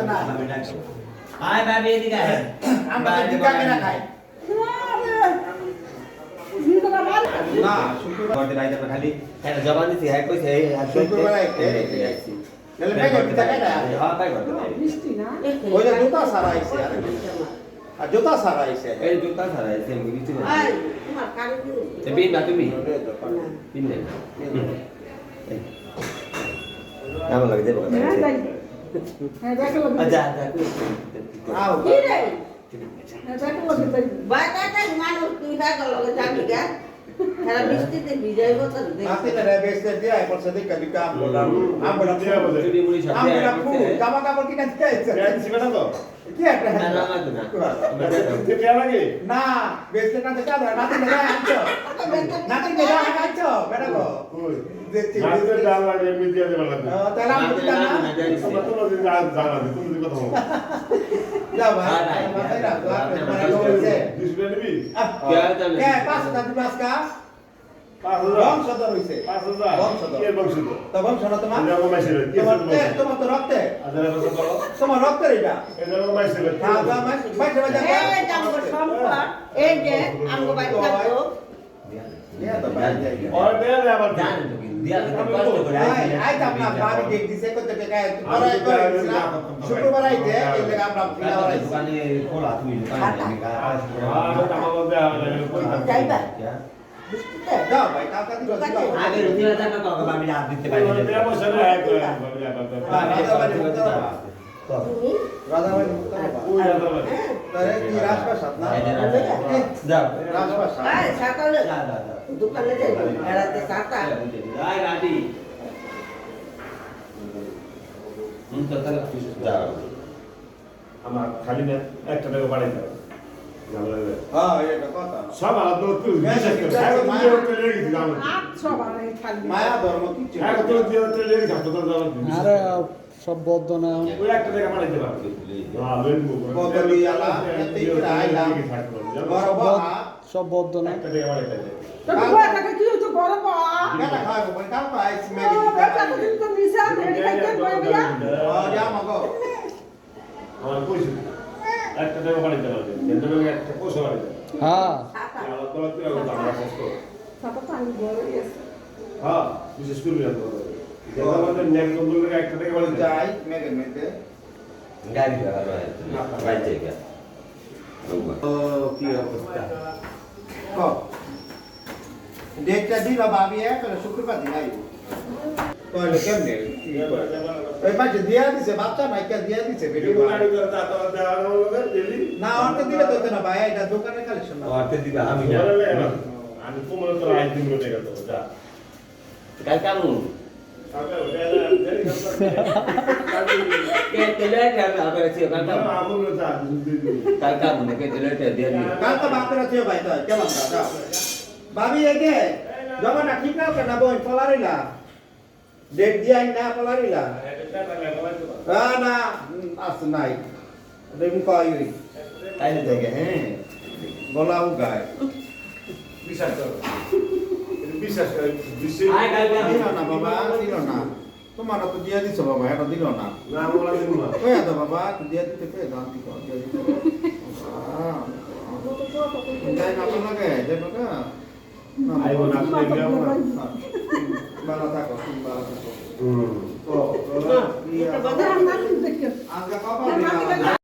না আয় ভাবি এদিকে আয় আমরা তো টিকা কেনা খাই না শুক্রবার করতে রাইতে খালি এটা জবান দিছি হ্যাঁ কইছে এই শুক্রবার আইতে নালে প্যাকেট দিতে খাই না হ্যাঁ তাই করতে মিষ্টি না ওই যে জুতা সারা আইছে আর জুতা সারা আইছে এই জুতা ছাড়া এই সেম কিছু না আই তোমার কানে কি এ বিন না তুমি বিন না আমার লাগে দেবো হ্যাঁ তাই হ্যাঁ দেখো আচ্ছা আচ্ছা আও কি রে হ্যাঁ দেখো তাই বাটাটা মানুষ তুই দেখো লগে যাবি গা সারা বৃষ্টিতে ভিজাইবো তো দেখ নাতি না বেস্তে দিয়া এখন সেদিক কবি কাম বললাম আমরা চুরি মুড়ি সব আমরা ফুল জামা কাপড় কিনা দিয়েছে কি একটা না না না না বেস্তে না দেখা না নাতি না আনছো নাতি না আনছো বেটা গো তাহলে আমি দিতা না যা ভাই মাথায় রাখ মানে বলছে কে 5,000 দিবি আজকা বংশধর হইছে 5,000 তো বংশধর তোমার তোমার তো রক্তে তোমার রক্তের এটা এই জামগো সম্পদ এই যে আমগো বাড়ি থাকতো শুক্রবার আইতে আমরা যাইবা যাও ভাই কাকা দিও আগে রুটিনা জানা তো আমি রাত দিতে পারি তুমি রাধাবাড়ি তারে কি রাজপ্রাসাদ না যাও রাজপ্রাসাদ আয় সকালে দোকানে যাইবা বেড়াতে সাতা আয় রাতি তো তাহলে যাও আমার খালি না একটা টাকা বাড়াই দাও হ্যাঁ এটা কথা সব আলাদা তুই বিশেষ করে সারা দুনিয়া তো লেগে গেছে জানো সব আরে খালি মায়া ধর্ম কিছু হ্যাঁ তো দিয়ে তো লেগে গেছে তো জানো আরে সব বদ্ধ না ওই একটা টাকা বাড়াই দিবা হ্যাঁ লইন বদলি আলা এতে আইলা বড় বাবা সব বদ্ধ না একটা টাকা বাড়াই দিবা তো বুয়া টাকা কি হইতো বড় বা কেটা খাবো ভাই কাল পাই স্মেগি টাকা দিন তো নিসা রেডি খাইতে বইয়া যা মাগো আমার কইছি একটা টাকা বাড়াই দিবা কিন্তু একটা পয়সা বাড়াই দিবা হ্যাঁ সাতা আলাদা করে তুই আমার দাম শেষ কর সাতা তো আমি বড় আছে হ্যাঁ বিশেষ করে জানো যেটা আমাদের ন্যাক কম্বলের একটা টাকা বাড়াই দিবা যাই মেগে মেতে গাড়ি ভাড়া বাইক জায়গা ও কি অবস্থা ক ডেটটা দিল ভাবি তাহলে শুক্রবার দিন আইব তাহলে কেমনে ওই মাঝে দিয়া দিছে বাচ্চা মাইকা দিয়া দিছে ভিডিও না অর্থ দিলে তো হতো না ভাই এটা দোকানের কালেকশন না অর্থে দিবা আমি না আমি তোমার তো আই দিন টাকা দেবো যা কাল কামু কে তেলে আমি আবার কাল কামু আমুল যা কাল কামু কে তেলে দিয়ে দিই কাল তো বাপ করে থিও ভাই তো কেমন দাদা ভাবি এই যে জমাটা ঠিক নাও কেন বই পলারিলা ডেট দিয়া না পলারিলা না আস নাই দেবি কই তাইলে জায়গা হ্যাঁ গলাও গায় বিশ্বাস করো বিশ্বাস করে বিশ্বাস আয় কাল কামু দিল না বাবা দিল না তোমার তো দিয়া দিছো বাবা এটা দিল না না বলা দিন না কই তো বাবা দিয়া দিতে কই দাম কি কর দিয়া দিতে যাই না লাগে যাই না আইবো না ভালো থাকো তুমি ভালো থাকো হুম ও এটা বাজার না দেখো আজকে কখন